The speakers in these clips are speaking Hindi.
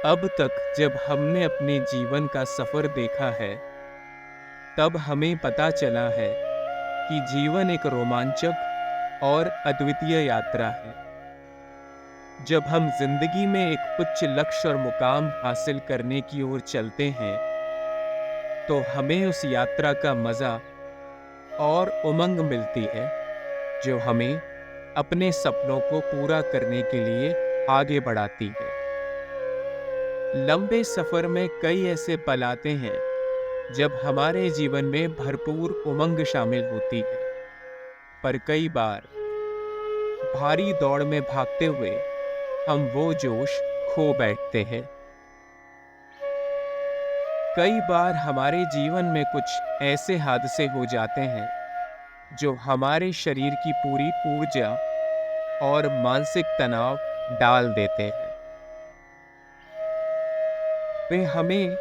अब तक जब हमने अपने जीवन का सफर देखा है, तब हमें पता चला है कि जीवन एक रोमांचक और अद्वितीय यात्रा है। जब हम जिंदगी में एक उच्च लक्ष्य और मुकाम हासिल करने की ओर चलते हैं, तो हमें उस यात्रा का मजा और उमंग मिलती है, जो हमें अपने सपनों को पूरा करने के लिए आगे बढ़ाती है। लंबे सफर में कई ऐसे पल आते हैं जब हमारे जीवन में भरपूर उमंग शामिल होती है, पर कई बार भारी दौड़ में भागते हुए हम वो जोश खो बैठते हैं। कई बार हमारे जीवन में कुछ ऐसे हादसे हो जाते हैं जो हमारे शरीर की पूरी ऊर्जा और मानसिक तनाव डाल देते हैं। वे हमें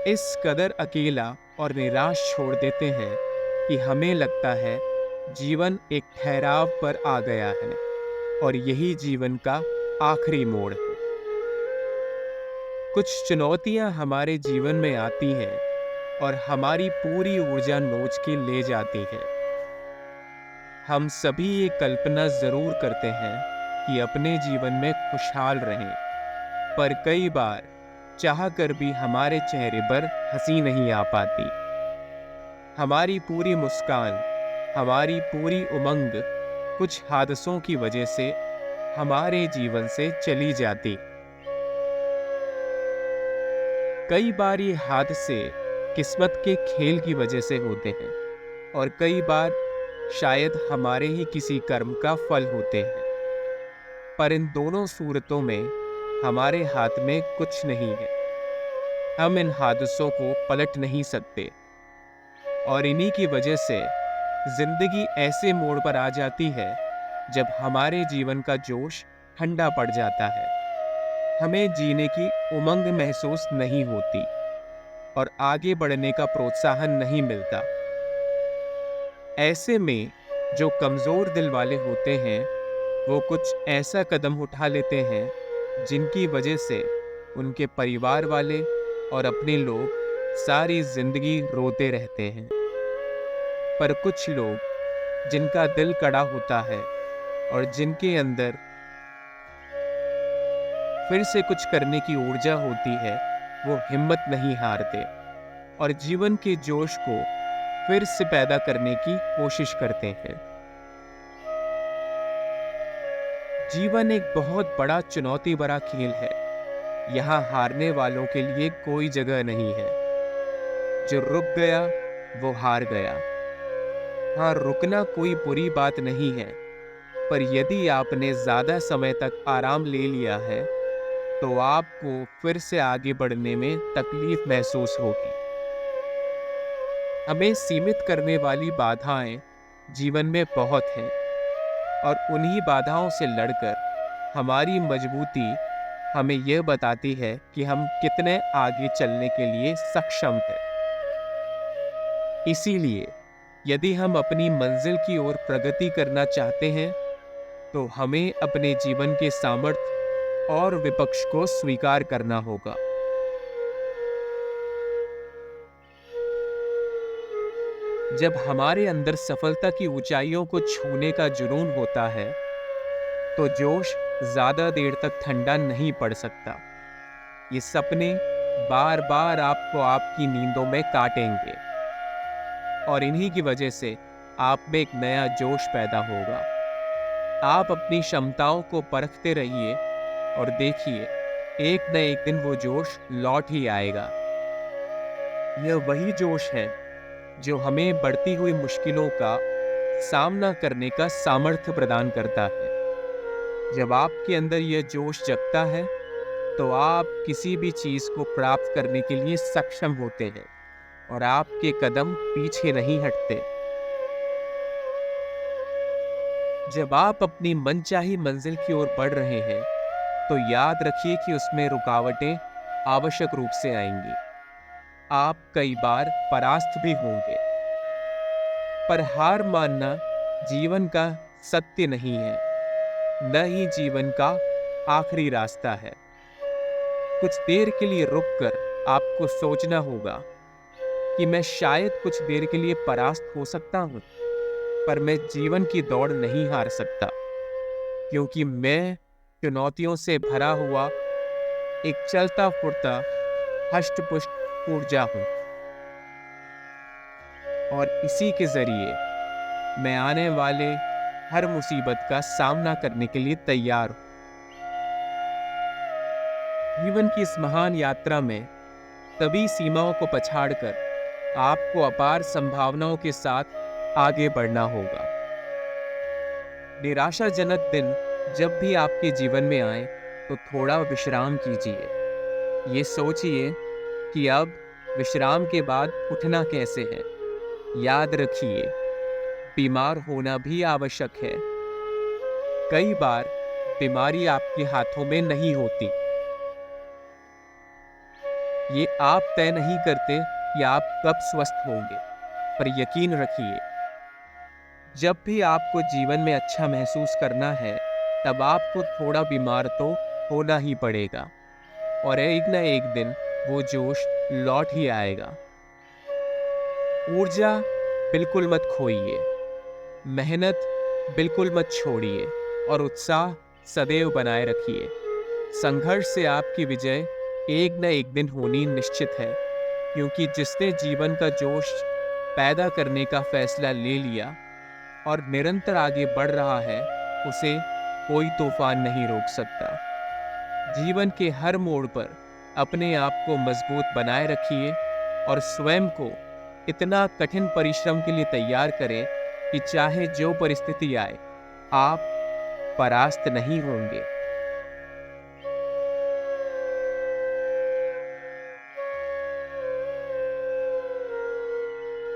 इस कदर अकेला और निराश छोड़ देते हैं कि हमें लगता है जीवन एक ठहराव पर आ गया है और यही जीवन का आखिरी मोड़ है। कुछ चुनौतियां हमारे जीवन में आती हैं और हमारी पूरी ऊर्जा नोच के ले जाती हैं। हम सभी ये कल्पना जरूर करते हैं कि अपने जीवन में खुशहाल रहें, पर कई बार चाह कर भी हमारे चेहरे पर हंसी नहीं आ पाती। हमारी पूरी मुस्कान, हमारी पूरी उमंग कुछ हादसों की वजह से हमारे जीवन से चली जाती। कई बार ये हादसे किस्मत के खेल की वजह से होते हैं और कई बार शायद हमारे ही किसी कर्म का फल होते हैं, पर इन दोनों सूरतों में हमारे हाथ में कुछ नहीं है। हम इन हादसों को पलट नहीं सकते और इन्हीं की वजह से जिंदगी ऐसे मोड़ पर आ जाती है जब हमारे जीवन का जोश ठंडा पड़ जाता है। हमें जीने की उमंग महसूस नहीं होती और आगे बढ़ने का प्रोत्साहन नहीं मिलता। ऐसे में जो कमजोर दिल वाले होते हैं, वो कुछ ऐसा कदम उठा लेते हैं जिनकी वजह से उनके परिवार वाले और अपने लोग सारी जिंदगी रोते रहते हैं। पर कुछ लोग जिनका दिल कड़ा होता है और जिनके अंदर फिर से कुछ करने की ऊर्जा होती है, वो हिम्मत नहीं हारते और जीवन के जोश को फिर से पैदा करने की कोशिश करते हैं। जीवन एक बहुत बड़ा चुनौती भरा खेल है। यहाँ हारने वालों के लिए कोई जगह नहीं है। जो रुक गया वो हार गया। हाँ, रुकना कोई बुरी बात नहीं है, पर यदि आपने ज्यादा समय तक आराम ले लिया है, तो आपको फिर से आगे बढ़ने में तकलीफ महसूस होगी। हमें सीमित करने वाली बाधाएं जीवन में बहुत हैं और उन्हीं बाधाओं से लड़कर हमारी मजबूती हमें यह बताती है कि हम कितने आगे चलने के लिए सक्षम हैं। इसीलिए यदि हम अपनी मंजिल की ओर प्रगति करना चाहते हैं, तो हमें अपने जीवन के सामर्थ्य और विपक्ष को स्वीकार करना होगा। जब हमारे अंदर सफलता की ऊंचाइयों को छूने का जुनून होता है, तो जोश ज्यादा देर तक ठंडा नहीं पड़ सकता। ये सपने बार बार आपको आपकी नींदों में काटेंगे और इन्हीं की वजह से आप में एक नया जोश पैदा होगा। आप अपनी क्षमताओं को परखते रहिए और देखिए, एक न एक दिन वो जोश लौट ही आएगा। यह वही जोश है जो हमें बढ़ती हुई मुश्किलों का सामना करने का सामर्थ्य प्रदान करता है। जब आपके अंदर यह जोश जगता है, तो आप किसी भी चीज को प्राप्त करने के लिए सक्षम होते हैं और आपके कदम पीछे नहीं हटते। जब आप अपनी मनचाही मंजिल की ओर बढ़ रहे हैं, तो याद रखिए कि उसमें रुकावटें आवश्यक रूप से आएंगी। आप कई बार परास्त भी होंगे, पर हार मानना जीवन का सत्य नहीं है, न ही जीवन का आखिरी रास्ता है। कुछ देर के लिए रुककर आपको सोचना होगा कि मैं शायद कुछ देर के लिए परास्त हो सकता हूँ, पर मैं जीवन की दौड़ नहीं हार सकता, क्योंकि मैं चुनौतियों से भरा हुआ एक चलता फुरता हष्ट-पुष्ट ऊर्जा हूँ। और इसी के जरिए मैं आने वाले हर मुसीबत का सामना करने के लिए तैयार हूँ। जीवन की इस महान यात्रा में सभी सीमाओं को पछाड़कर आपको अपार संभावनाओं के साथ आगे बढ़ना होगा। निराशाजनक दिन जब भी आपके जीवन में आए तो थोड़ा विश्राम कीजिए। ये सोचिए कि अब विश्राम के बाद उठना कैसे है। याद रखिए, बीमार होना भी आवश्यक है। कई बार बीमारी आपके हाथों में नहीं होती। ये आप तय नहीं करते कि आप कब स्वस्थ होंगे, पर यकीन रखिए, जब भी आपको जीवन में अच्छा महसूस करना है, तब आपको थोड़ा बीमार तो होना ही पड़ेगा, और एक न एक दिन वो जोश लौट ही आएगा। ऊर्जा बिल्कुल मत खोइए, मेहनत बिल्कुल मत छोड़िए, और उत्साह सदैव बनाए रखिए। संघर्ष से आपकी विजय एक न एक दिन होनी निश्चित है, क्योंकि जिसने जीवन का जोश पैदा करने का फैसला ले लिया और निरंतर आगे बढ़ रहा है, उसे कोई तूफान नहीं रोक सकता। जीवन के हर मोड़ पर अपने आप को मजबूत बनाए रखिए और स्वयं को इतना कठिन परिश्रम के लिए तैयार करें कि चाहे जो परिस्थिति आए, आप परास्त नहीं होंगे।